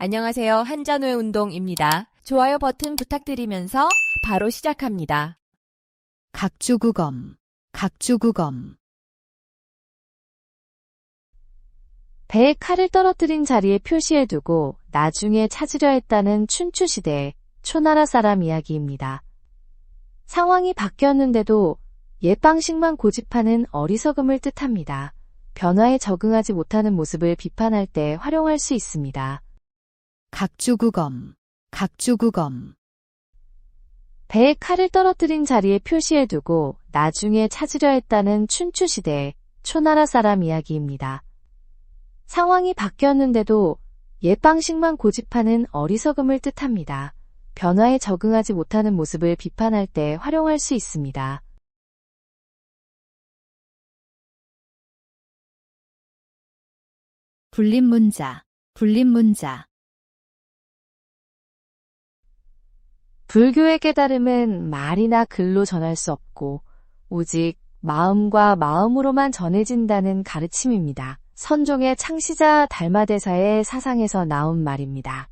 안녕하세요. 한잔후의 운동입니다. 좋아요 버튼 부탁드리면서 바로 시작합니다. 각주구검, 각주구검. 배에 칼을 떨어뜨린 자리에 표시해두고 나중에 찾으려 했다는 춘추시대의 초나라 사람 이야기입니다. 상황이 바뀌었는데도 옛 방식만 고집하는 어리석음을 뜻합니다. 변화에 적응하지 못하는 모습을 비판할 때 활용할 수 있습니다. 각주구검, 각주구검. 배에 칼을 떨어뜨린 자리에 표시해두고 나중에 찾으려 했다는 춘추시대의 초나라 사람 이야기입니다. 상황이 바뀌었는데도 옛 방식만 고집하는 어리석음을 뜻합니다. 변화에 적응하지 못하는 모습을 비판할 때 활용할 수 있습니다. 불린문자, 불린문자. 불교의 깨달음은 말이나 글로 전할 수 없고 오직 마음과 마음으로만 전해진다는 가르침입니다. 선종의 창시자 달마대사의 사상에서 나온 말입니다.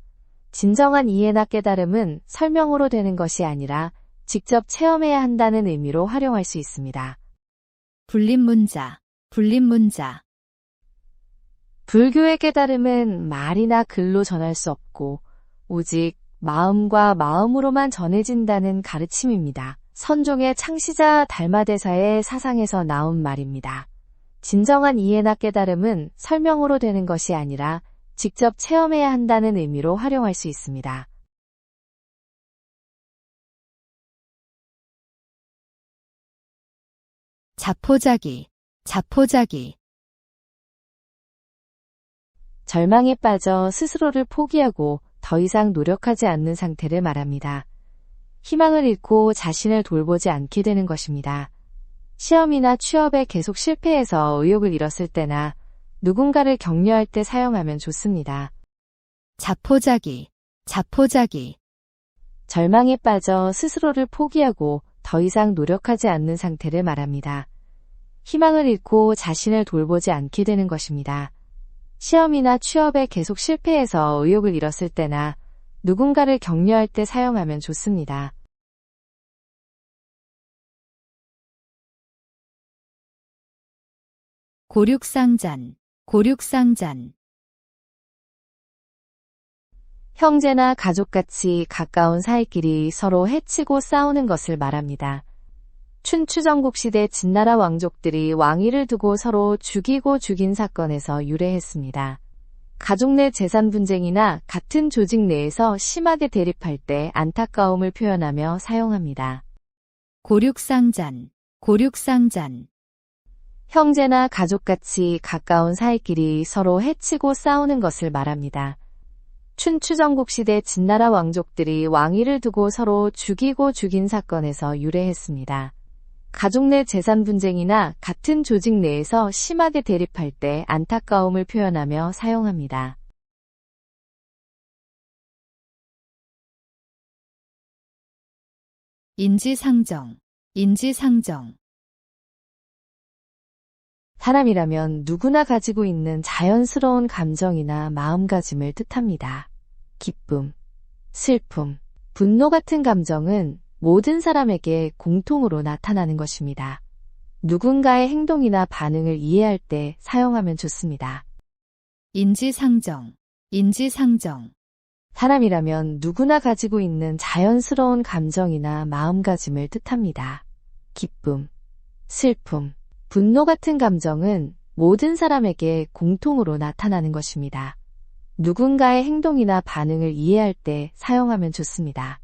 진정한 이해나 깨달음은 설명으로 되는 것이 아니라 직접 체험해야 한다는 의미로 활용할 수 있습니다. 불린문자, 불린문자. 불교의 깨달음은 말이나 글로 전할 수 없고 오직 마음과 마음으로만 전해진다는 가르침입니다. 선종의 창시자 달마대사의 사상에서 나온 말입니다. 진정한 이해나 깨달음은 설명으로 되는 것이 아니라 직접 체험해야 한다는 의미로 활용할 수 있습니다. 자포자기, 자포자기. 절망에 빠져 스스로를 포기하고 더 이상 노력하지 않는 상태를 말합니다. 희망을 잃고 자신을 돌보지 않게 되는 것입니다. 시험이나 취업에 계속 실패해서 의욕을 잃었을 때나 누군가를 격려할 때 사용하면 좋습니다. 자포자기, 자포자기. 절망에 빠져 스스로를 포기하고 더 이상 노력하지 않는 상태를 말합니다. 희망을 잃고 자신을 돌보지 않게 되는 것입니다. 시험이나 취업에 계속 실패해서 의욕을 잃었을 때나 누군가를 격려할 때 사용하면 좋습니다. 고륙상잔, 고륙상잔. 형제나 가족같이 가까운 사이끼리 서로 해치고 싸우는 것을 말합니다. 춘추전국시대 진나라 왕족들이 왕위를 두고 서로 죽이고 죽인 사건에서 유래했습니다. 가족 내 재산 분쟁이나 같은 조직 내에서 심하게 대립할 때 안타까움을 표현하며 사용합니다. 고륙상잔, 고륙상잔. 형제나 가족같이 가까운 사이끼리 서로 해치고 싸우는 것을 말합니다. 춘추전국시대 진나라 왕족들이 왕위를 두고 서로 죽이고 죽인 사건에서 유래했습니다. 가족 내 재산 분쟁이나 같은 조직 내에서 심하게 대립할 때 안타까움을 표현하며 사용합니다. 인지상정, 인지상정. 사람이라면 누구나 가지고 있는 자연스러운 감정이나 마음가짐을 뜻합니다. 기쁨, 슬픔, 분노 같은 감정은 모든 사람에게 공통으로 나타나는 것입니다. 누군가의 행동이나 반응을 이해할 때 사용하면 좋습니다. 인지상정, 인지상정. 사람이라면 누구나 가지고 있는 자연스러운 감정이나 마음가짐을 뜻합니다. 기쁨, 슬픔, 분노 같은 감정은 모든 사람에게 공통으로 나타나는 것입니다. 누군가의 행동이나 반응을 이해할 때 사용하면 좋습니다.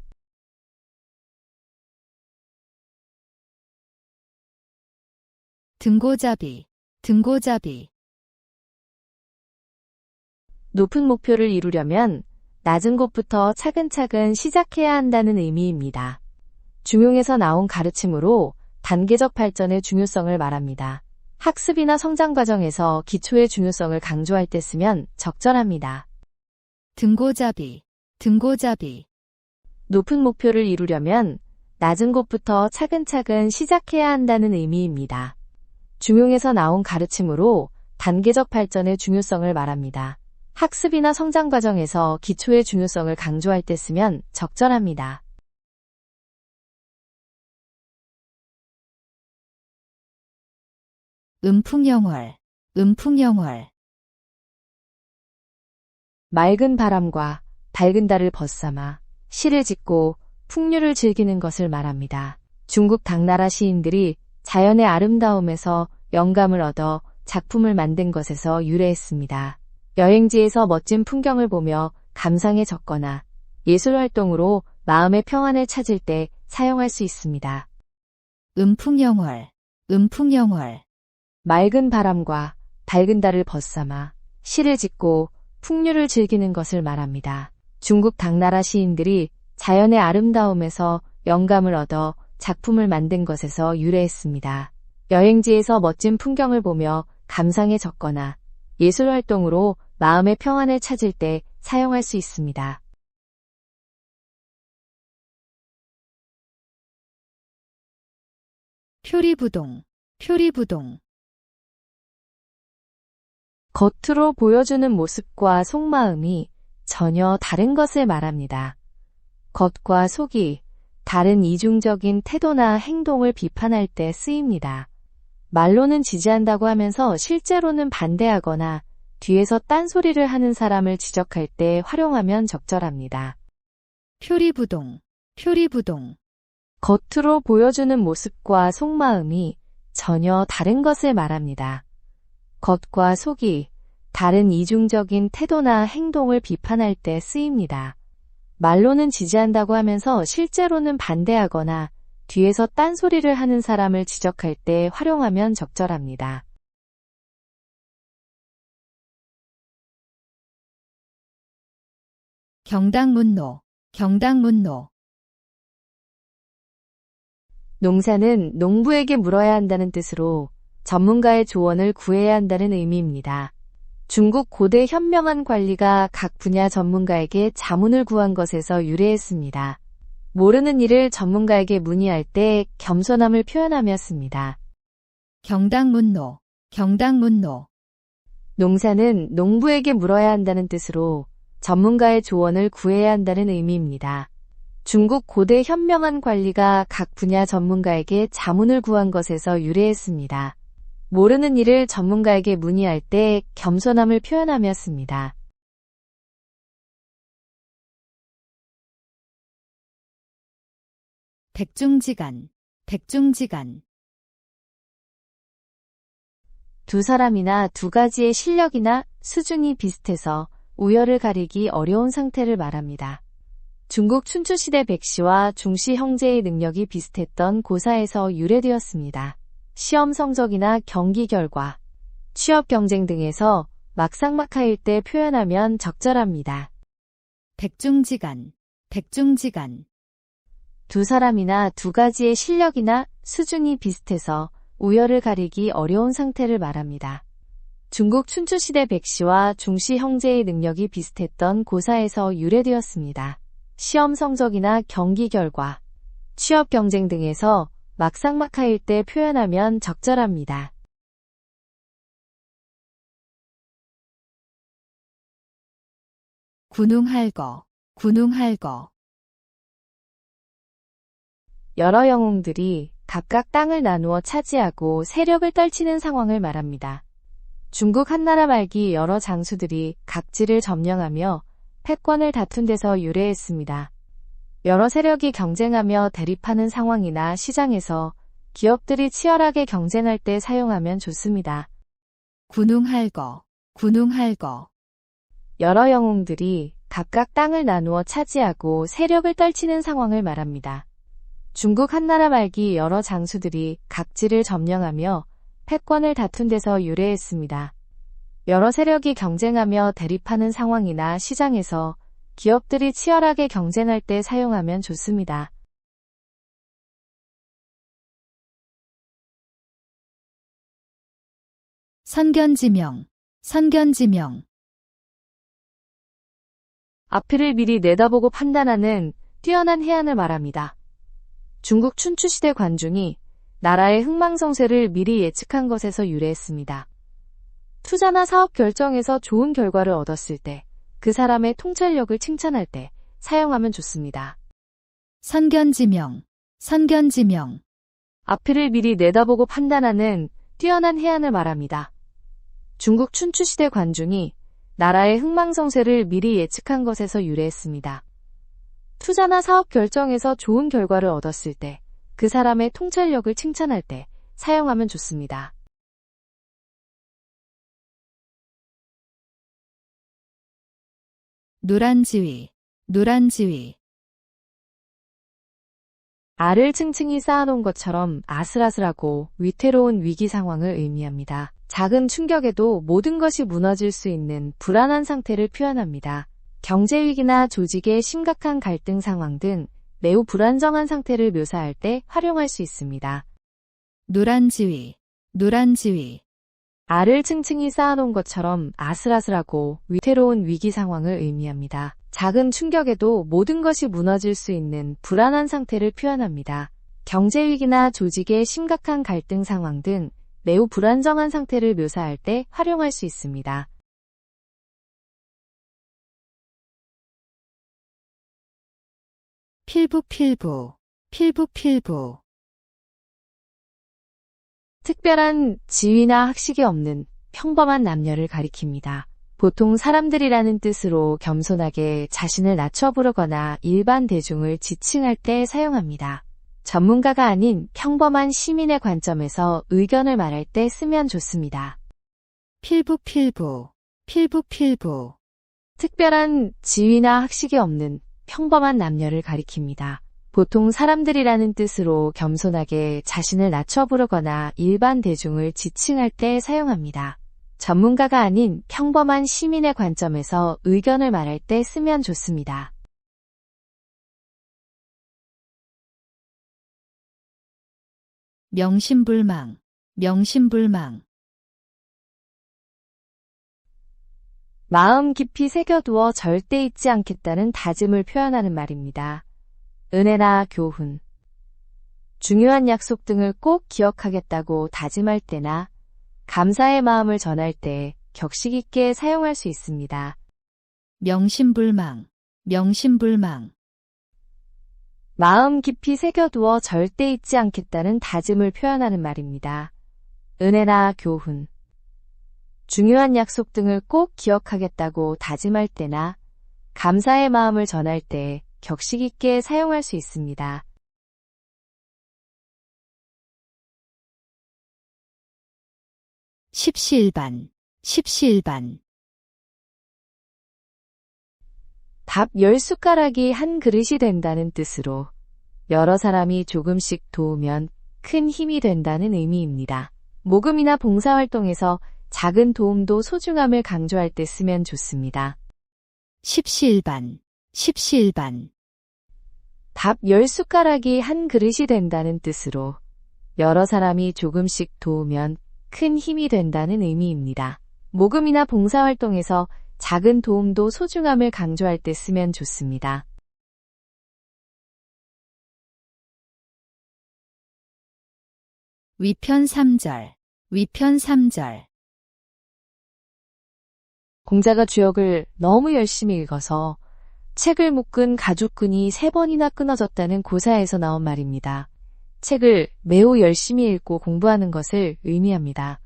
등고잡이, 등고잡이. 높은 목표를 이루려면 낮은 곳부터 차근차근 시작해야 한다는 의미입니다. 중용에서 나온 가르침으로 단계적 발전의 중요성을 말합니다. 학습이나 성장 과정에서 기초의 중요성을 강조할 때 쓰면 적절합니다. 등고잡이, 등고잡이. 높은 목표를 이루려면 낮은 곳부터 차근차근 시작해야 한다는 의미입니다. 중용에서 나온 가르침으로 단계적 발전의 중요성을 말합니다. 학습이나 성장 과정에서 기초의 중요성을 강조할 때 쓰면 적절합니다. 음풍영월, 음풍영월. 맑은 바람과 밝은 달을 벗삼아 시를 짓고 풍류를 즐기는 것을 말합니다. 중국 당나라 시인들이 자연의 아름다움에서 영감을 얻어 작품을 만든 것에서 유래했습니다. 여행지에서 멋진 풍경을 보며 감상에 적거나 예술 활동으로 마음의 평안을 찾을 때 사용할 수 있습니다. 음풍영월, 음풍영월. 맑은 바람과 밝은 달을 벗삼아 시를 짓고 풍류를 즐기는 것을 말합니다. 중국 당나라 시인들이 자연의 아름다움에서 영감을 얻어 작품을 만든 것에서 유래했습니다. 여행지에서 멋진 풍경을 보며 감상에 적거나 예술 활동으로 마음의 평안을 찾을 때 사용할 수 있습니다. 표리부동, 표리부동. 겉으로 보여주는 모습과 속마음이 전혀 다른 것을 말합니다. 겉과 속이 다른 이중적인 태도나 행동을 비판할 때 쓰입니다. 말로는 지지한다고 하면서 실제로는 반대하거나 뒤에서 딴소리를 하는 사람을 지적할 때 활용하면 적절합니다. 표리부동, 표리부동. 겉으로 보여주는 모습과 속마음이 전혀 다른 것을 말합니다. 겉과 속이 다른 이중적인 태도나 행동을 비판할 때 쓰입니다. 말로는 지지한다고 하면서 실제로는 반대하거나 뒤에서 딴소리를 하는 사람을 지적할 때 활용하면 적절합니다. 경당문노, 경당문노. 농사는 농부에게 물어야 한다는 뜻으로 전문가의 조언을 구해야 한다는 의미입니다. 중국 고대 현명한 관리가 각 분야 전문가에게 자문을 구한 것에서 유래했습니다. 모르는 일을 전문가에게 문의할 때 겸손함을 표현하며 씁니다. 경당문노, 경당문노. 농사는 농부에게 물어야 한다는 뜻으로 전문가의 조언을 구해야 한다는 의미입니다. 중국 고대 현명한 관리가 각 분야 전문가에게 자문을 구한 것에서 유래했습니다. 모르는 일을 전문가에게 문의할 때 겸손함을 표현하며 씁니다. 백중지간, 백중지간. 두 사람이나 두 가지의 실력이나 수준이 비슷해서 우열을 가리기 어려운 상태를 말합니다. 중국 춘추시대 백씨와 중씨 형제의 능력이 비슷했던 고사에서 유래되었습니다. 시험 성적이나 경기 결과, 취업 경쟁 등에서 막상막하일 때 표현하면 적절합니다. 백중지간, 백중지간. 두 사람이나 두 가지의 실력이나 수준이 비슷해서 우열을 가리기 어려운 상태를 말합니다. 중국 춘추시대 백씨와 중씨 형제의 능력이 비슷했던 고사에서 유래되었습니다. 시험 성적이나 경기 결과, 취업 경쟁 등에서 막상막하일 때 표현하면 적절합니다. 군웅할거, 군웅할거. 여러 영웅들이 각각 땅을 나누어 차지하고 세력을 떨치는 상황을 말합니다. 중국 한나라 말기 여러 장수들이 각지를 점령하며 패권을 다툰 데서 유래했습니다. 여러 세력이 경쟁하며 대립하는 상황이나 시장에서 기업들이 치열하게 경쟁할 때 사용하면 좋습니다. 군웅할거, 군웅할거. 여러 영웅들이 각각 땅을 나누어 차지하고 세력을 떨치는 상황을 말합니다. 중국 한나라 말기 여러 장수들이 각지를 점령하며 패권을 다툰 데서 유래했습니다. 여러 세력이 경쟁하며 대립하는 상황이나 시장에서 기업들이 치열하게 경쟁할 때 사용하면 좋습니다. 선견지명, 선견지명. 앞을 미리 내다보고 판단하는 뛰어난 해안을 말합니다. 중국 춘추시대 관중이 나라의 흥망성쇠를 미리 예측한 것에서 유래했습니다. 투자나 사업 결정에서 좋은 결과를 얻었을 때, 그 사람의 통찰력을 칭찬할 때 사용하면 좋습니다. 선견지명, 선견지명, 앞을 미리 내다보고 판단하는 뛰어난 해안을 말합니다. 중국 춘추시대 관중이 나라의 흥망성쇠를 미리 예측한 것에서 유래했습니다. 투자나 사업 결정에서 좋은 결과를 얻었을 때, 그 사람의 통찰력을 칭찬할 때 사용하면 좋습니다. 노란지위, 노란지위, 알을 층층이 쌓아놓은 것처럼 아슬아슬하고 위태로운 위기 상황을 의미합니다. 작은 충격에도 모든 것이 무너질 수 있는 불안한 상태를 표현합니다. 경제위기나 조직의 심각한 갈등 상황 등 매우 불안정한 상태를 묘사할 때 활용할 수 있습니다. 노란지위, 노란지위, 알을 층층이 쌓아놓은 것처럼 아슬아슬하고 위태로운 위기 상황을 의미합니다. 작은 충격에도 모든 것이 무너질 수 있는 불안한 상태를 표현합니다. 경제위기나 조직의 심각한 갈등 상황 등 매우 불안정한 상태를 묘사할 때 활용할 수 있습니다. 필부필부, 필부필부, 특별한 지위나 학식이 없는 평범한 남녀를 가리킵니다. 보통 사람들이라는 뜻으로 겸손하게 자신을 낮춰 부르거나 일반 대중을 지칭할 때 사용합니다. 전문가가 아닌 평범한 시민의 관점에서 의견을 말할 때 쓰면 좋습니다. 필부필부, 필부필부, 특별한 지위나 학식이 없는 평범한 남녀를 가리킵니다. 보통 사람들이라는 뜻으로 겸손하게 자신을 낮춰 부르거나 일반 대중을 지칭할 때 사용합니다. 전문가가 아닌 평범한 시민의 관점에서 의견을 말할 때 쓰면 좋습니다. 명심불망, 명심불망, 마음 깊이 새겨두어 절대 잊지 않겠다는 다짐을 표현하는 말입니다. 은혜나 교훈, 중요한 약속 등을 꼭 기억하겠다고 다짐할 때나 감사의 마음을 전할 때 격식 있게 사용할 수 있습니다. 명심불망, 명심불망, 마음 깊이 새겨두어 절대 잊지 않겠다는 다짐을 표현하는 말입니다. 은혜나 교훈, 중요한 약속 등을 꼭 기억하겠다고 다짐할 때나 감사의 마음을 전할 때 격식 있게 사용할 수 있습니다. 십시일반, 십시일반, 밥 10숟가락이 한 그릇이 된다는 뜻으로 여러 사람이 조금씩 도우면 큰 힘이 된다는 의미입니다. 모금이나 봉사활동에서 작은 도움도 소중함을 강조할 때 쓰면 좋습니다. 십시일반, 십시일반, 밥 10숟가락이 한 그릇이 된다는 뜻으로 여러 사람이 조금씩 도우면 큰 힘이 된다는 의미입니다. 모금이나 봉사활동에서 작은 도움도 소중함을 강조할 때 쓰면 좋습니다. 위편 3절, 위편 3절, 공자가 주역을 너무 열심히 읽어서 책을 묶은 가죽끈이 3번이나 끊어졌다는 고사에서 나온 말입니다. 책을 매우 열심히 읽고 공부하는 것을 의미합니다.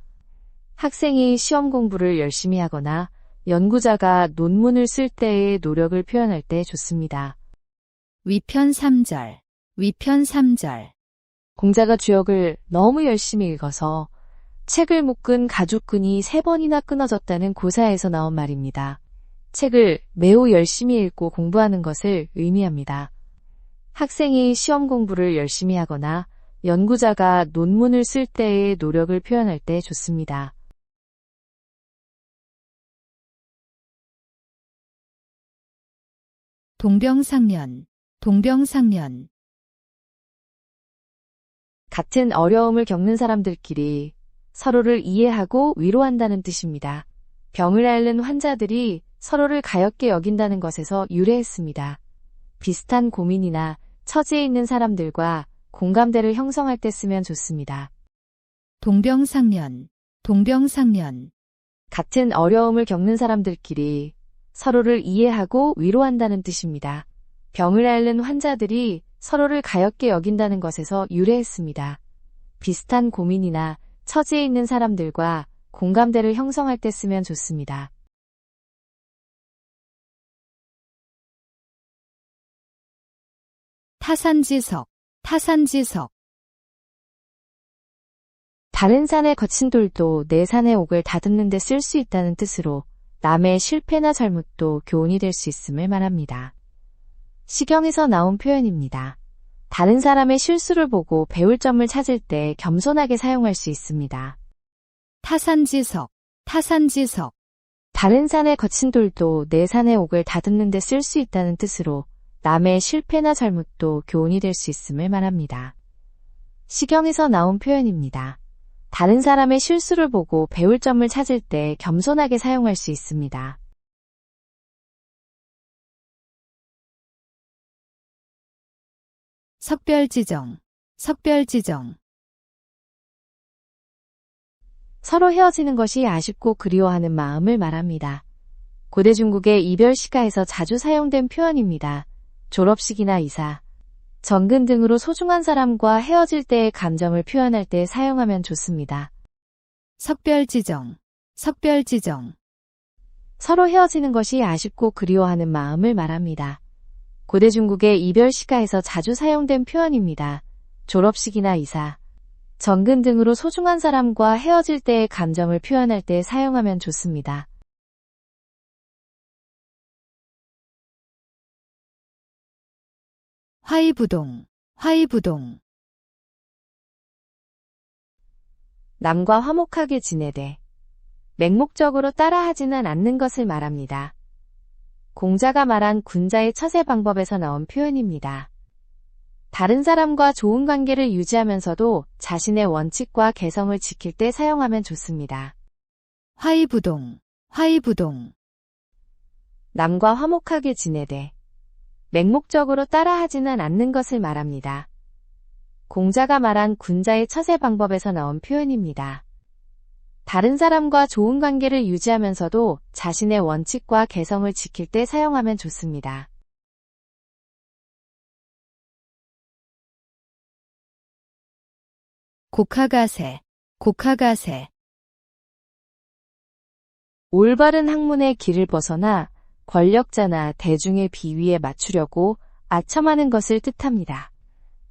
학생이 시험 공부를 열심히 하거나 연구자가 논문을 쓸 때의 노력을 표현할 때 좋습니다. 위편 3절, 위편 3절, 공자가 주역을 너무 열심히 읽어서 책을 묶은 가죽끈이 3번이나 끊어졌다는 고사에서 나온 말입니다. 책을 매우 열심히 읽고 공부하는 것을 의미합니다. 학생이 시험 공부를 열심히 하거나 연구자가 논문을 쓸 때의 노력을 표현할 때 좋습니다. 동병상련, 동병상련, 같은 어려움을 겪는 사람들끼리 서로를 이해하고 위로한다는 뜻입니다. 병을 앓는 환자들이 서로를 가엾게 여긴다는 것에서 유래했습니다. 비슷한 고민이나 처지에 있는 사람들과 공감대를 형성할 때 쓰면 좋습니다. 동병상련, 동병상련, 같은 어려움을 겪는 사람들끼리 서로를 이해하고 위로한다는 뜻입니다. 병을 앓는 환자들이 서로를 가엾게 여긴다는 것에서 유래했습니다. 비슷한 고민이나 처지에 있는 사람들과 공감대를 형성할 때 쓰면 좋습니다. 타산지석, 타산지석. 다른 산에 거친 돌도 내 산의 옥을 다듬는 데 쓸 수 있다는 뜻으로 남의 실패나 잘못도 교훈이 될 수 있음을 말합니다. 시경에서 나온 표현입니다. 다른 사람의 실수를 보고 배울 점을 찾을 때 겸손하게 사용할 수 있습니다. 타산지석, 타산지석. 다른 산에 거친 돌도 내 산의 옥을 다듬는 데 쓸 수 있다는 뜻으로 남의 실패나 잘못도 교훈이 될 수 있음을 말합니다. 시경에서 나온 표현입니다. 다른 사람의 실수를 보고 배울 점을 찾을 때 겸손하게 사용할 수 있습니다. 석별지정, 석별지정. 서로 헤어지는 것이 아쉽고 그리워하는 마음을 말합니다. 고대 중국의 이별 시가에서 자주 사용된 표현입니다. 졸업식이나 이사, 정근 등으로 소중한 사람과 헤어질 때의 감정을 표현할 때 사용하면 좋습니다. 석별지정, 석별지정. 서로 헤어지는 것이 아쉽고 그리워하는 마음을 말합니다. 고대 중국의 이별 시가에서 자주 사용된 표현입니다. 졸업식이나 이사, 정근 등으로 소중한 사람과 헤어질 때의 감정을 표현할 때 사용하면 좋습니다. 화이부동, 화이부동. 남과 화목하게 지내되 맹목적으로 따라하지는 않는 것을 말합니다. 공자가 말한 군자의 처세 방법에서 나온 표현입니다. 다른 사람과 좋은 관계를 유지하면서도 자신의 원칙과 개성을 지킬 때 사용하면 좋습니다. 화이부동, 화이부동. 남과 화목하게 지내되 맹목적으로 따라하지는 않는 것을 말합니다. 공자가 말한 군자의 처세 방법에서 나온 표현입니다. 다른 사람과 좋은 관계를 유지하면서도 자신의 원칙과 개성을 지킬 때 사용하면 좋습니다. 곡하가세, 곡하가세. 올바른 학문의 길을 벗어나 권력자나 대중의 비위에 맞추려고 아첨하는 것을 뜻합니다.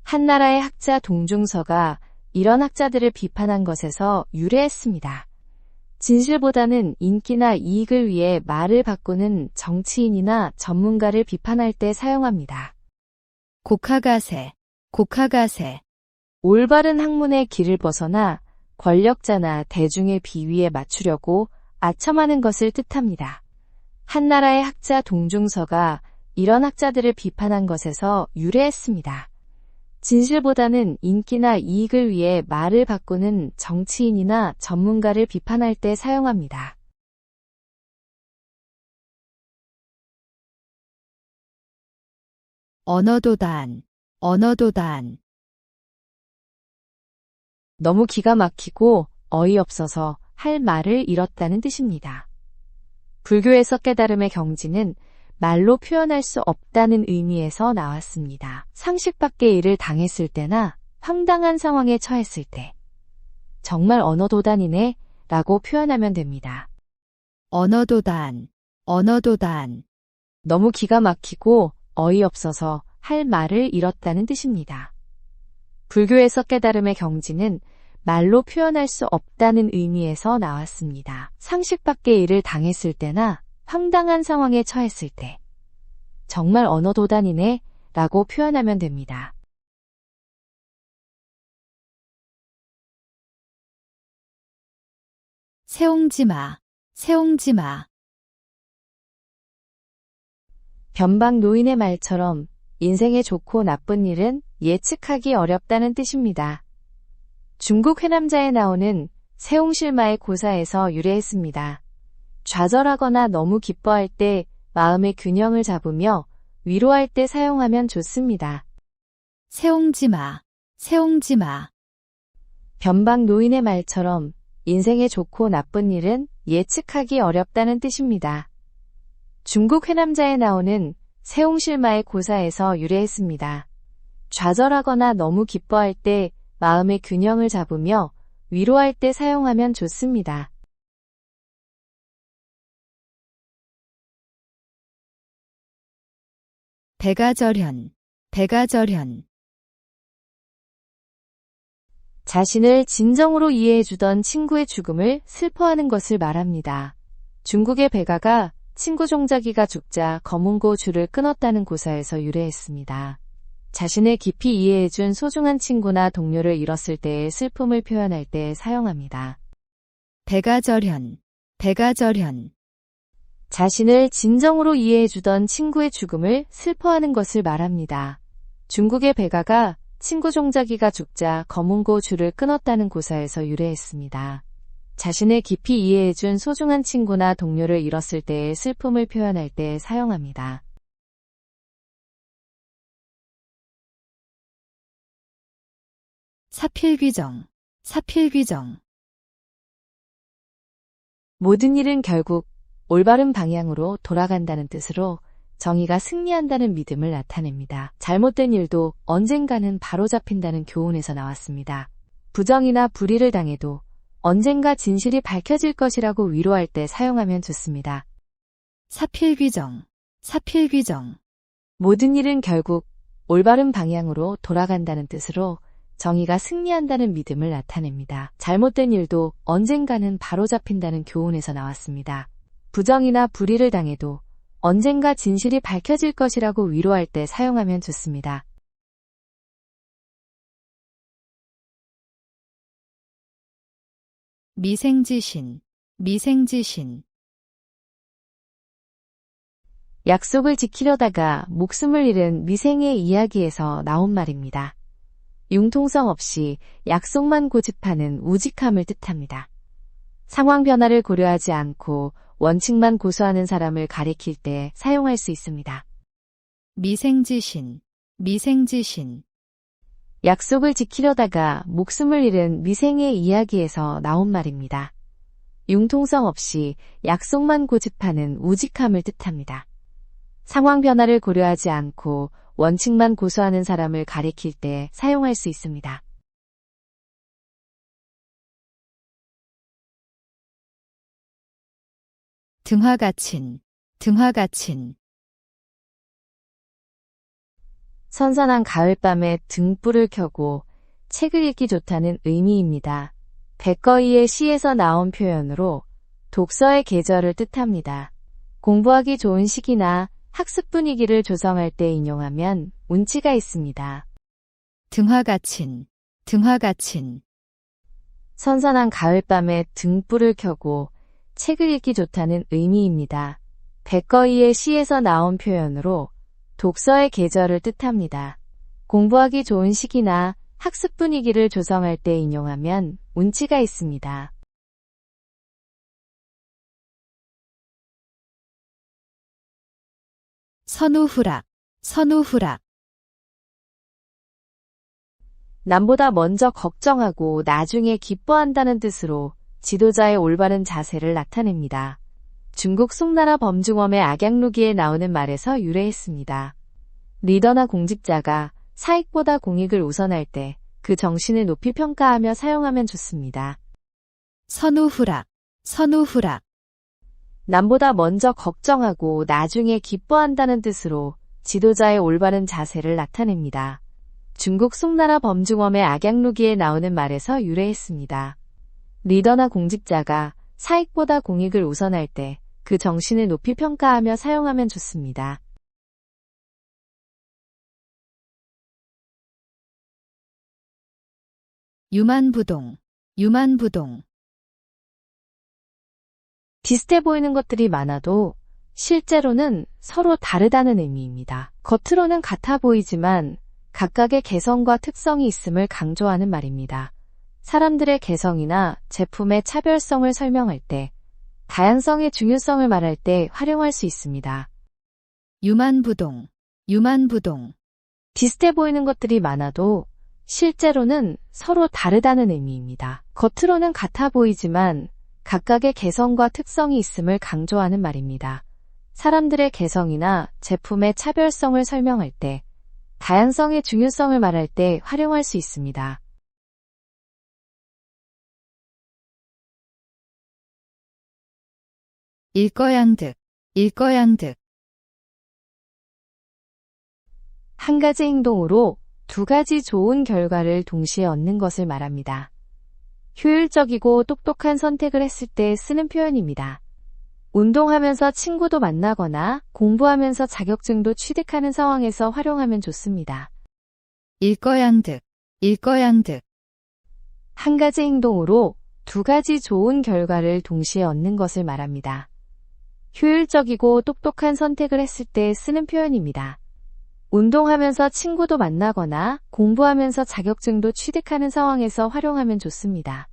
한나라의 학자 동중서가 이런 학자들을 비판한 것에서 유래했습니다. 진실보다는 인기나 이익을 위해 말을 바꾸는 정치인이나 전문가를 비판할 때 사용합니다. 곡하가세, 곡하가세. 올바른 학문의 길을 벗어나 권력자나 대중의 비위에 맞추려고 아첨하는 것을 뜻합니다. 한나라의 학자 동중서가 이런 학자들을 비판한 것에서 유래했습니다. 진실보다는 인기나 이익을 위해 말을 바꾸는 정치인이나 전문가를 비판할 때 사용합니다. 언어도단, 언어도단. 너무 기가 막히고 어이없어서 할 말을 잃었다는 뜻입니다. 불교에서 깨달음의 경지는 말로 표현할 수 없다는 의미에서 나왔습니다. 상식 밖의 일을 당했을 때나 황당한 상황에 처했을 때 정말 언어도단이네 라고 표현하면 됩니다. 언어도단, 언어도단. 너무 기가 막히고 어이없어서 할 말을 잃었다는 뜻입니다. 불교에서 깨달음의 경지는 말로 표현할 수 없다는 의미에서 나왔습니다. 상식 밖의 일을 당했을 때나 황당한 상황에 처했을 때 정말 언어도단이네 라고 표현하면 됩니다. 세옹지마, 세옹지마. 변방 노인의 말처럼 인생의 좋고 나쁜 일은 예측하기 어렵다는 뜻입니다. 중국 회남자에 나오는 세옹실마의 고사에서 유래했습니다. 좌절하거나 너무 기뻐할 때 마음의 균형을 잡으며 위로할 때 사용하면 좋습니다. 세옹지마, 세옹지마. 변방 노인의 말처럼 인생의 좋고 나쁜 일은 예측하기 어렵다는 뜻입니다. 중국 회남자에 나오는 세옹실마의 고사에서 유래했습니다. 좌절하거나 너무 기뻐할 때 마음의 균형을 잡으며 위로할 때 사용하면 좋습니다. 백아절현, 백아절현. 자신을 진정으로 이해해주던 친구의 죽음을 슬퍼하는 것을 말합니다. 중국의 백아가 친구 종자기가 죽자 검은고 줄을 끊었다는 고사에서 유래했습니다. 자신을 깊이 이해해준 소중한 친구나 동료를 잃었을 때의 슬픔을 표현할 때 사용합니다. 백아절현, 백아절현. 자신을 진정으로 이해해주던 친구의 죽음을 슬퍼하는 것을 말합니다. 중국의 백아가 친구 종자기가 죽자 검은고 줄을 끊었다는 고사에서 유래했습니다. 자신을 깊이 이해해준 소중한 친구나 동료를 잃었을 때의 슬픔을 표현할 때 사용합니다. 사필귀정, 사필귀정. 모든 일은 결국 올바른 방향으로 돌아간다는 뜻으로 정의가 승리한다는 믿음을 나타냅니다. 잘못된 일도 언젠가는 바로잡힌다는 교훈에서 나왔습니다. 부정이나 불의를 당해도 언젠가 진실이 밝혀질 것이라고 위로할 때 사용하면 좋습니다. 사필귀정, 사필귀정. 모든 일은 결국 올바른 방향으로 돌아간다는 뜻으로 정의가 승리한다는 믿음을 나타냅니다. 잘못된 일도 언젠가는 바로잡힌다는 교훈에서 나왔습니다. 부정이나 불의를 당해도 언젠가 진실이 밝혀질 것이라고 위로할 때 사용하면 좋습니다. 미생지신, 미생지신. 약속을 지키려다가 목숨을 잃은 미생의 이야기에서 나온 말입니다. 융통성 없이 약속만 고집하는 우직함을 뜻합니다. 상황 변화를 고려하지 않고 원칙만 고수하는 사람을 가리킬 때 사용할 수 있습니다. 미생지신, 미생지신. 약속을 지키려다가 목숨을 잃은 미생의 이야기에서 나온 말입니다. 융통성 없이 약속만 고집하는 우직함을 뜻합니다. 상황 변화를 고려하지 않고 원칙만 고수하는 사람을 가리킬 때 사용할 수 있습니다. 등화가친, 등화가친. 선선한 가을밤에 등불을 켜고 책을 읽기 좋다는 의미입니다. 백거이의 시에서 나온 표현으로 독서의 계절을 뜻합니다. 공부하기 좋은 시기나 학습 분위기를 조성할 때 인용하면 운치가 있습니다. 등화가친, 등화가친. 선선한 가을밤에 등불을 켜고 책을 읽기 좋다는 의미입니다. 백거이의 시에서 나온 표현으로 독서의 계절을 뜻합니다. 공부하기 좋은 시기나 학습 분위기를 조성할 때 인용하면 운치가 있습니다. 선우후락, 선우후락. 남보다 먼저 걱정하고 나중에 기뻐한다는 뜻으로 지도자의 올바른 자세를 나타냅니다. 중국 송나라 범중엄의 악양루기에 나오는 말에서 유래했습니다. 리더나 공직자가 사익보다 공익을 우선할 때 그 정신을 높이 평가하며 사용하면 좋습니다. 선우후락, 선우후락. 남보다 먼저 걱정하고 나중에 기뻐한다는 뜻으로 지도자의 올바른 자세를 나타냅니다. 중국 송나라 범중엄의 악양루기에 나오는 말에서 유래했습니다. 리더나 공직자가 사익보다 공익을 우선할 때 그 정신을 높이 평가하며 사용하면 좋습니다. 유만부동, 유만부동. 비슷해 보이는 것들이 많아도 실제로는 서로 다르다는 의미입니다. 겉으로는 같아 보이지만 각각의 개성과 특성이 있음을 강조하는 말입니다. 사람들의 개성이나 제품의 차별성을 설명할 때, 다양성의 중요성을 말할 때 활용할 수 있습니다. 유만부동, 유만부동. 비슷해 보이는 것들이 많아도 실제로는 서로 다르다는 의미입니다. 겉으로는 같아 보이지만 각각의 개성과 특성이 있음을 강조하는 말입니다. 사람들의 개성이나 제품의 차별성을 설명할 때, 다양성의 중요성을 말할 때 활용할 수 있습니다. 일거양득, 일거양득. 한 가지 행동으로 두 가지 좋은 결과를 동시에 얻는 것을 말합니다. 효율적이고 똑똑한 선택을 했을 때 쓰는 표현입니다. 운동하면서 친구도 만나거나 공부하면서 자격증도 취득하는 상황에서 활용하면 좋습니다. 일거양득, 일거양득. 한 가지 행동으로 두 가지 좋은 결과를 동시에 얻는 것을 말합니다. 효율적이고 똑똑한 선택을 했을 때 쓰는 표현입니다. 운동하면서 친구도 만나거나 공부하면서 자격증도 취득하는 상황에서 활용하면 좋습니다.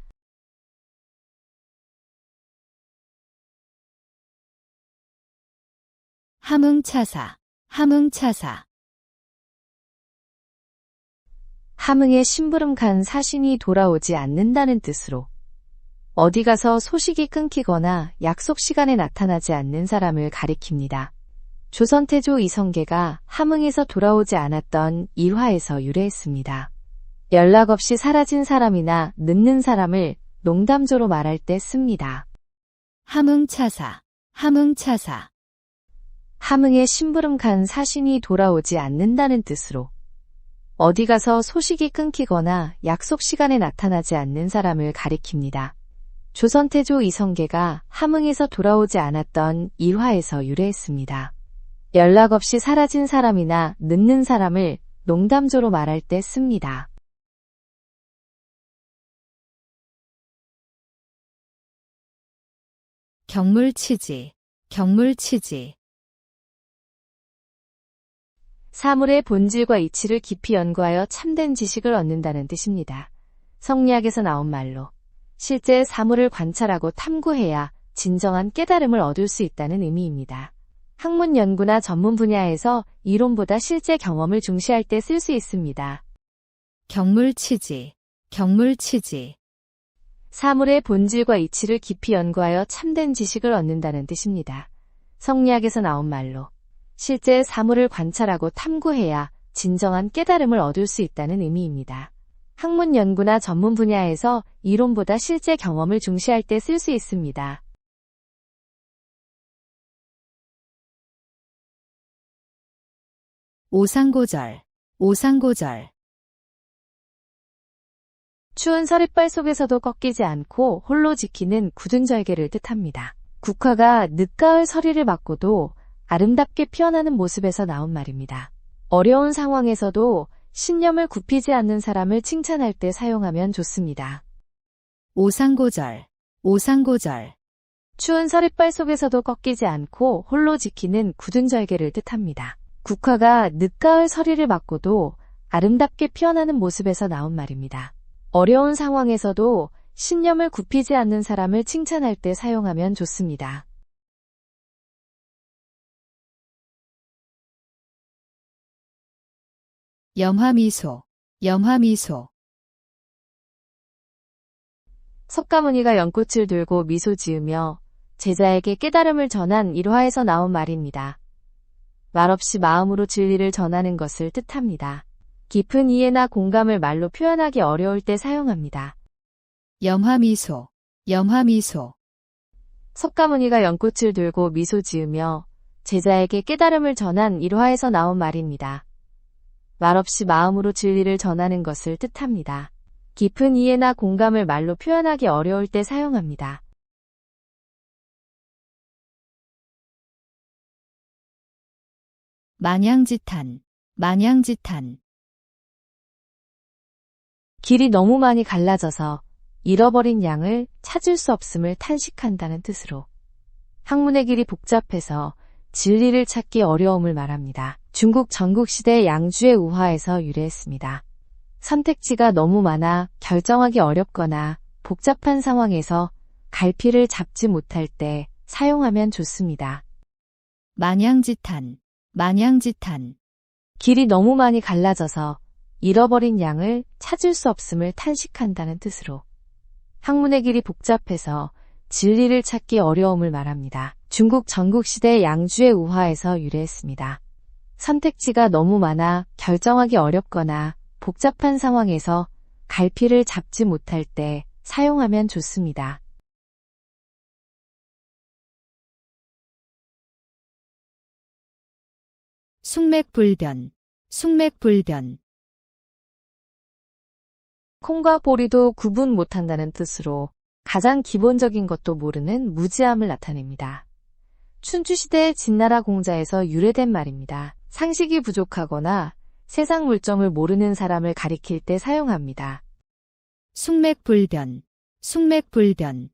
함흥차사, 함흥차사. 함흥에 심부름간 사신이 돌아오지 않는다는 뜻으로 어디 가서 소식이 끊기거나 약속 시간에 나타나지 않는 사람을 가리킵니다. 조선 태조 이성계가 함흥에서 돌아오지 않았던 일화에서 유래했습니다. 연락 없이 사라진 사람이나 늦는 사람을 농담조로 말할 때 씁니다. 함흥차사, 함흥차사. 함흥에 심부름간 사신이 돌아오지 않는다는 뜻으로 어디 가서 소식이 끊기거나 약속 시간에 나타나지 않는 사람을 가리킵니다. 조선 태조 이성계가 함흥에서 돌아오지 않았던 일화에서 유래했습니다. 연락 없이 사라진 사람이나 늦는 사람을 농담조로 말할 때 씁니다. 경물치지, 경물치지. 사물의 본질과 이치를 깊이 연구하여 참된 지식을 얻는다는 뜻입니다. 성리학에서 나온 말로 실제 사물을 관찰하고 탐구해야 진정한 깨달음을 얻을 수 있다는 의미입니다. 학문 연구나 전문 분야에서 이론보다 실제 경험을 중시할 때 쓸 수 있습니다. 경물치지, 경물치지. 사물의 본질과 이치를 깊이 연구하여 참된 지식을 얻는다는 뜻입니다. 성리학에서 나온 말로 실제 사물을 관찰하고 탐구해야 진정한 깨달음을 얻을 수 있다는 의미입니다. 학문 연구나 전문 분야에서 이론보다 실제 경험을 중시할 때 쓸 수 있습니다. 오상고절, 오상고절. 추운 서릿발 속에서도 꺾이지 않고 홀로 지키는 굳은 절개를 뜻합니다. 국화가 늦가을 서리를 맞고도 아름답게 피어나는 모습에서 나온 말입니다. 어려운 상황에서도 신념을 굽히지 않는 사람을 칭찬할 때 사용하면 좋습니다. 오상고절, 오상고절. 추운 서릿발 속에서도 꺾이지 않고 홀로 지키는 굳은 절개를 뜻합니다. 국화가 늦가을 서리를 맞고도 아름답게 피어나는 모습에서 나온 말입니다. 어려운 상황에서도 신념을 굽히지 않는 사람을 칭찬할 때 사용하면 좋습니다. 염화미소, 염화미소. 석가모니가 연꽃을 들고 미소 지으며 제자에게 깨달음을 전한 일화에서 나온 말입니다. 말없이 마음으로 진리를 전하는 것을 뜻합니다. 깊은 이해나 공감을 말로 표현하기 어려울 때 사용합니다. 염화미소, 염화미소. 석가모니가 연꽃을 들고 미소 지으며 제자에게 깨달음을 전한 일화에서 나온 말입니다. 말없이 마음으로 진리를 전하는 것을 뜻합니다. 깊은 이해나 공감을 말로 표현하기 어려울 때 사용합니다. 마냥지탄, 마냥지탄. 길이 너무 많이 갈라져서 잃어버린 양을 찾을 수 없음을 탄식한다는 뜻으로 학문의 길이 복잡해서 진리를 찾기 어려움을 말합니다. 중국 전국시대 양주의 우화에서 유래했습니다. 선택지가 너무 많아 결정하기 어렵거나 복잡한 상황에서 갈피를 잡지 못할 때 사용하면 좋습니다. 마냥지탄, 마냥지탄. 길이 너무 많이 갈라져서 잃어버린 양을 찾을 수 없음을 탄식한다는 뜻으로 학문의 길이 복잡해서 진리를 찾기 어려움을 말합니다. 중국 전국시대 양주의 우화에서 유래했습니다. 선택지가 너무 많아 결정하기 어렵거나 복잡한 상황에서 갈피를 잡지 못할 때 사용하면 좋습니다. 숙맥불변, 숙맥불변, 콩과 보리도 구분 못한다는 뜻으로 가장 기본적인 것도 모르는 무지함을 나타냅니다. 춘추시대의 진나라 공자에서 유래된 말입니다. 상식이 부족하거나 세상 물정을 모르는 사람을 가리킬 때 사용합니다. 숙맥불변, 숙맥불변,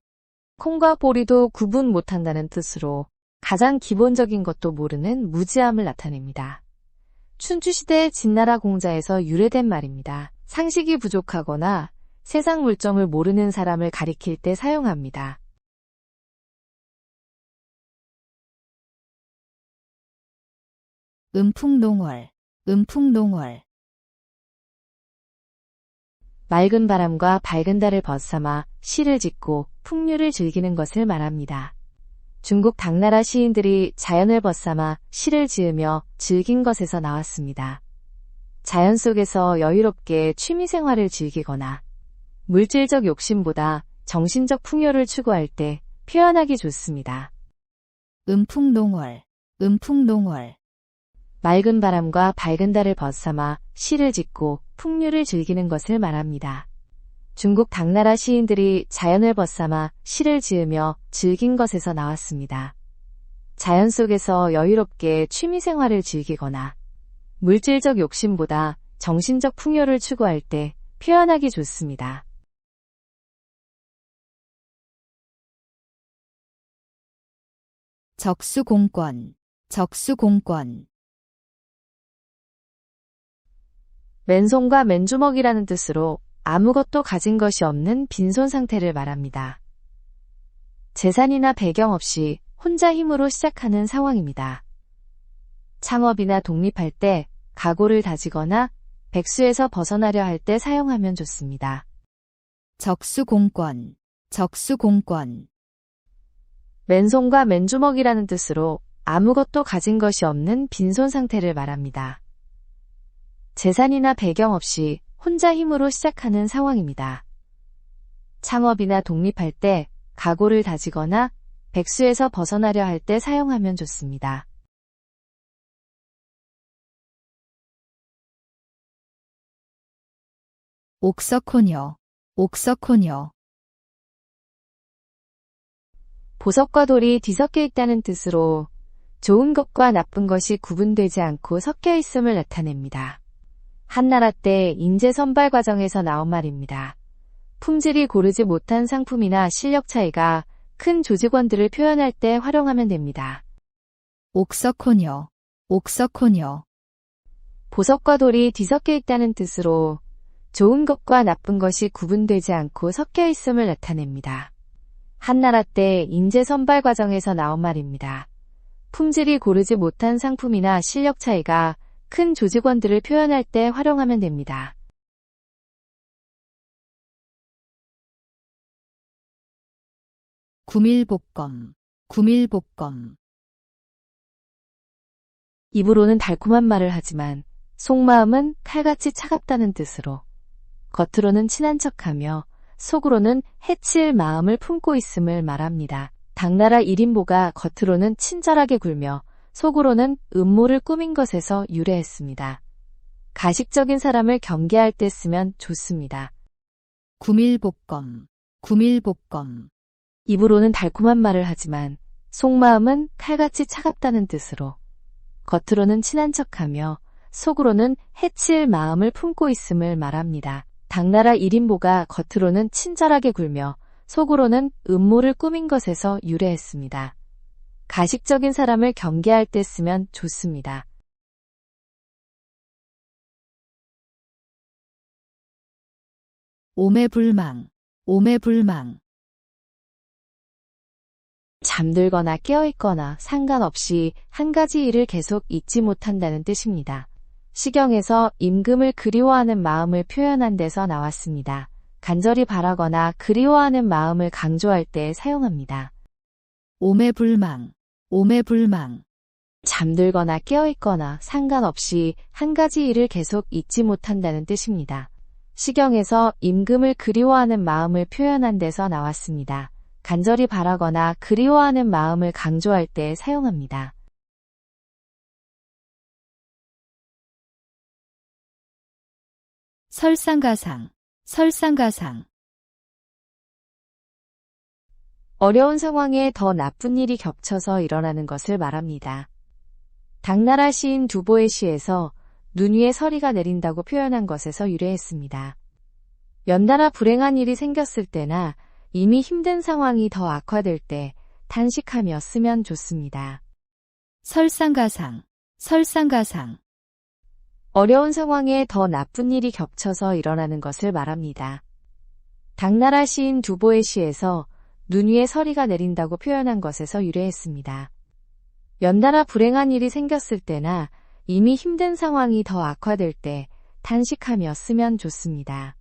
콩과 보리도 구분 못한다는 뜻으로 가장 기본적인 것도 모르는 무지함을 나타냅니다. 춘추시대의 진나라 공자에서 유래된 말입니다. 상식이 부족하거나 세상 물정을 모르는 사람을 가리킬 때 사용합니다. 음풍농월, 음풍농월, 맑은 바람과 밝은 달을 벗삼아 시를 짓고 풍류를 즐기는 것을 말합니다. 중국 당나라 시인들이 자연을 벗삼아 시를 지으며 즐긴 것에서 나왔습니다. 자연 속에서 여유롭게 취미생활을 즐기거나 물질적 욕심보다 정신적 풍요를 추구할 때 표현하기 좋습니다. 음풍농월, 음풍농월, 맑은 바람과 밝은 달을 벗삼아 시를 짓고 풍류를 즐기는 것을 말합니다. 중국 당나라 시인들이 자연을 벗삼아 시를 지으며 즐긴 것에서 나왔습니다. 자연 속에서 여유롭게 취미생활을 즐기거나 물질적 욕심보다 정신적 풍요를 추구할 때 표현하기 좋습니다. 적수공권, 적수공권, 맨손과 맨주먹이라는 뜻으로 아무것도 가진 것이 없는 빈손 상태를 말합니다. 재산이나 배경 없이 혼자 힘으로 시작하는 상황입니다. 창업이나 독립할 때 각오를 다지거나 백수에서 벗어나려 할 때 사용하면 좋습니다. 적수공권, 적수공권, 맨손과 맨주먹이라는 뜻으로 아무것도 가진 것이 없는 빈손 상태를 말합니다. 재산이나 배경 없이 혼자 힘으로 시작하는 상황입니다. 창업이나 독립할 때 각오를 다지거나 백수에서 벗어나려 할 때 사용하면 좋습니다. 옥석호녀, 옥석호녀, 보석과 돌이 뒤섞여 있다는 뜻으로 좋은 것과 나쁜 것이 구분되지 않고 섞여 있음을 나타냅니다. 한나라 때 인재 선발 과정에서 나온 말입니다. 품질이 고르지 못한 상품이나 실력 차이가 큰 조직원들을 표현할 때 활용하면 됩니다. 옥석호녀, 옥석호녀, 보석과 돌이 뒤섞여 있다는 뜻으로 좋은 것과 나쁜 것이 구분되지 않고 섞여 있음을 나타냅니다. 한나라 때 인재 선발 과정에서 나온 말입니다. 품질이 고르지 못한 상품이나 실력 차이가 큰 조직원들을 표현할 때 활용하면 됩니다. 구밀복검, 구밀복검, 입으로는 달콤한 말을 하지만 속마음은 칼같이 차갑다는 뜻으로 겉으로는 친한 척하며 속으로는 해칠 마음을 품고 있음을 말합니다. 당나라 1인보가 겉으로는 친절하게 굴며 속으로는 음모를 꾸민 것에서 유래했습니다. 가식적인 사람을 경계할 때 쓰면 좋습니다. 구밀복검, 구밀복검, 입으로는 달콤한 말을 하지만 속마음은 칼같이 차갑다는 뜻으로 겉으로는 친한 척하며 속으로는 해칠 마음을 품고 있음을 말합니다. 당나라 1인보가 겉으로는 친절하게 굴며 속으로는 음모를 꾸민 것에서 유래했습니다. 가식적인 사람을 경계할 때 쓰면 좋습니다. 오매불망, 오매불망, 잠들거나 깨어있거나 상관없이 한 가지 일을 계속 잊지 못한다는 뜻입니다. 시경에서 임금을 그리워하는 마음을 표현한 데서 나왔습니다. 간절히 바라거나 그리워하는 마음을 강조할 때 사용합니다. 오매불망, 오매불망. 잠들거나 깨어있거나 상관없이 한 가지 일을 계속 잊지 못한다는 뜻입니다. 시경에서 임금을 그리워하는 마음을 표현한 데서 나왔습니다. 간절히 바라거나 그리워하는 마음을 강조할 때 사용합니다. 설상가상, 설상가상. 어려운 상황에 더 나쁜 일이 겹쳐서 일어나는 것을 말합니다. 당나라 시인 두보의 시에서 눈 위에 서리가 내린다고 표현한 것에서 유래했습니다. 연달아 불행한 일이 생겼을 때나 이미 힘든 상황이 더 악화될 때 탄식하며 쓰면 좋습니다. 설상가상, 설상가상. 어려운 상황에 더 나쁜 일이 겹쳐서 일어나는 것을 말합니다. 당나라 시인 두보의 시에서 눈 위에 서리가 내린다고 표현한 것에서 유래했습니다. 연달아 불행한 일이 생겼을 때나 이미 힘든 상황이 더 악화될 때 탄식하며 쓰면 좋습니다.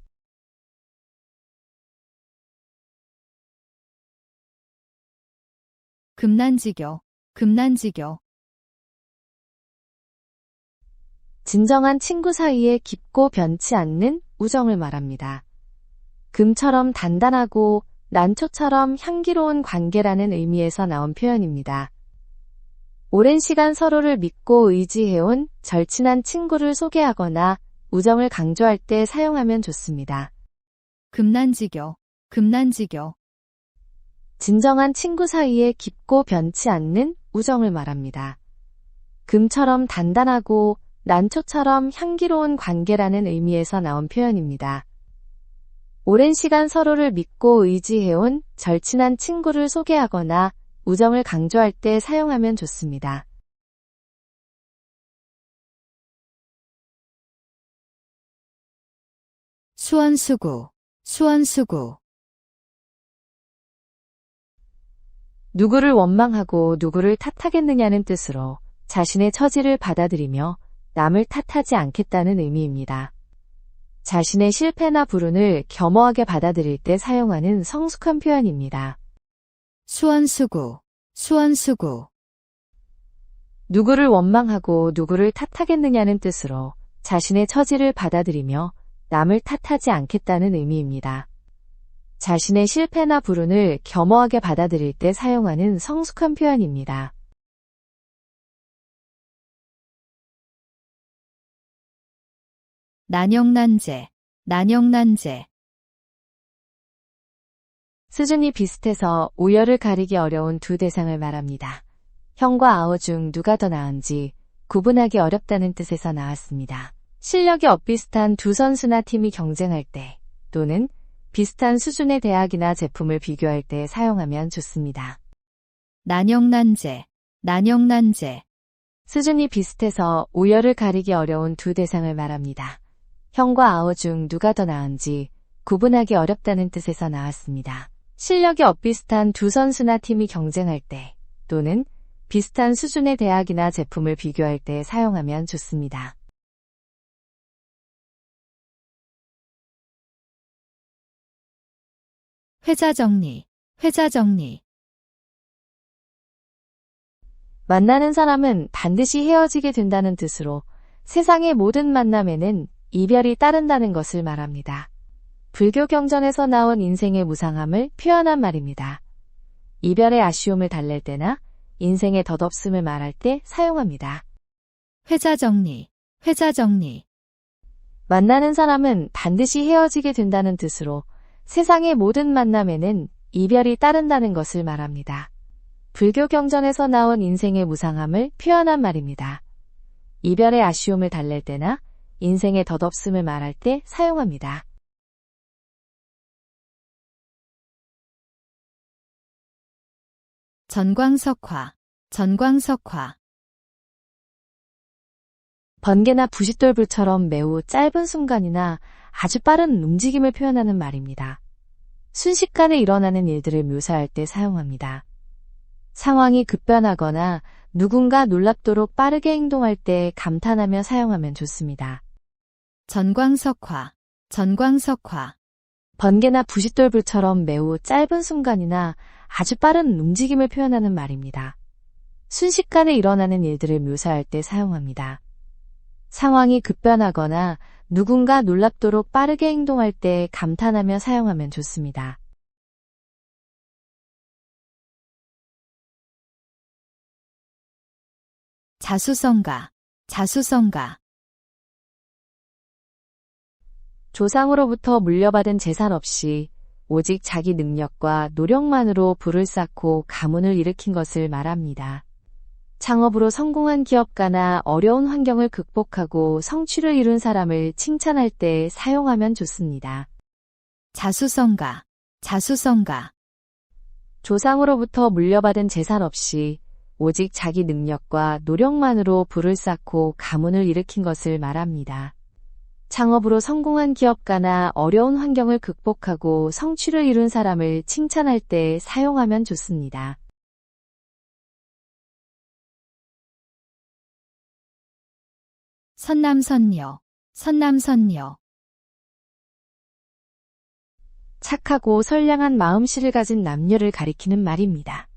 금난지교, 금난지교. 진정한 친구 사이에 깊고 변치 않는 우정을 말합니다. 금처럼 단단하고 난초처럼 향기로운 관계라는 의미에서 나온 표현입니다. 오랜 시간 서로를 믿고 의지해온 절친한 친구를 소개하거나 우정을 강조할 때 사용하면 좋습니다. 금난지교, 금난지교. 진정한 친구 사이에 깊고 변치 않는 우정을 말합니다. 금처럼 단단하고 난초처럼 향기로운 관계라는 의미에서 나온 표현입니다. 오랜 시간 서로를 믿고 의지해온 절친한 친구를 소개하거나 우정을 강조할 때 사용하면 좋습니다. 수원수구, 수원수구. 누구를 원망하고 누구를 탓하겠느냐는 뜻으로 자신의 처지를 받아들이며 남을 탓하지 않겠다는 의미입니다. 자신의 실패나 불운을 겸허하게 받아들일 때 사용하는 성숙한 표현입니다. 수원수구, 수원수구. 누구를 원망하고 누구를 탓하겠느냐는 뜻으로 자신의 처지를 받아들이며 남을 탓하지 않겠다는 의미입니다. 자신의 실패나 불운을 겸허하게 받아들일 때 사용하는 성숙한 표현입니다. 난영난제, 난영난제. 수준이 비슷해서 우열을 가리기 어려운 두 대상을 말합니다. 형과 아우 중 누가 더 나은지 구분하기 어렵다는 뜻에서 나왔습니다. 실력이 엇비슷한 두 선수나 팀이 경쟁할 때 또는 비슷한 수준의 대학이나 제품을 비교할 때 사용하면 좋습니다. 난영난제, 난영난제. 수준이 비슷해서 우열을 가리기 어려운 두 대상을 말합니다. 형과 아우 중 누가 더 나은지 구분하기 어렵다는 뜻에서 나왔습니다. 실력이 엇비슷한 두 선수나 팀이 경쟁할 때 또는 비슷한 수준의 대학이나 제품을 비교할 때 사용하면 좋습니다. 회자정리, 회자정리. 만나는 사람은 반드시 헤어지게 된다는 뜻으로 세상의 모든 만남에는 이별이 따른다는 것을 말합니다. 불교 경전에서 나온 인생의 무상함을 표현한 말입니다. 이별의 아쉬움을 달랠 때나 인생의 덧없음을 말할 때 사용합니다. 회자정리, 회자정리. 만나는 사람은 반드시 헤어지게 된다는 뜻으로 세상의 모든 만남에는 이별이 따른다는 것을 말합니다. 불교 경전에서 나온 인생의 무상함을 표현한 말입니다. 이별의 아쉬움을 달랠 때나 인생의 덧없음을 말할 때 사용합니다. 전광석화, 전광석화. 번개나 부싯돌불처럼 매우 짧은 순간이나 아주 빠른 움직임을 표현하는 말입니다. 순식간에 일어나는 일들을 묘사할 때 사용합니다. 상황이 급변하거나 누군가 놀랍도록 빠르게 행동할 때 감탄하며 사용하면 좋습니다. 전광석화, 전광석화. 번개나 부싯돌불처럼 매우 짧은 순간이나 아주 빠른 움직임을 표현하는 말입니다. 순식간에 일어나는 일들을 묘사할 때 사용합니다. 상황이 급변하거나 누군가 놀랍도록 빠르게 행동할 때 감탄하며 사용하면 좋습니다. 자수성가, 자수성가. 조상으로부터 물려받은 재산 없이 오직 자기 능력과 노력만으로 부를 쌓고 가문을 일으킨 것을 말합니다. 창업으로 성공한 기업가나 어려운 환경을 극복하고 성취를 이룬 사람을 칭찬할 때 사용하면 좋습니다. 자수성가, 자수성가. 조상으로부터 물려받은 재산 없이 오직 자기 능력과 노력만으로 부를 쌓고 가문을 일으킨 것을 말합니다. 창업으로 성공한 기업가나 어려운 환경을 극복하고 성취를 이룬 사람을 칭찬할 때 사용하면 좋습니다. 선남선녀, 선남선녀. 착하고 선량한 마음씨를 가진 남녀를 가리키는 말입니다.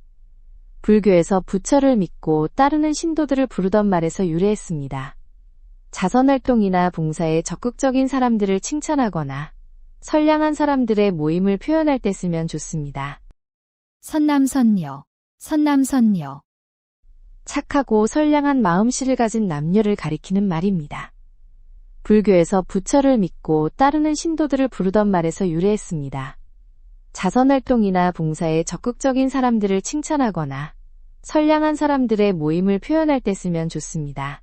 불교에서 부처를 믿고 따르는 신도들을 부르던 말에서 유래했습니다. 자선활동이나 봉사에 적극적인 사람들을 칭찬하거나 선량한 사람들의 모임을 표현할 때 쓰면 좋습니다. 선남선녀, 선남선녀. 착하고 선량한 마음씨를 가진 남녀를 가리키는 말입니다. 불교에서 부처를 믿고 따르는 신도들을 부르던 말에서 유래했습니다. 자선활동이나 봉사에 적극적인 사람들을 칭찬하거나 선량한 사람들의 모임을 표현할 때 쓰면 좋습니다.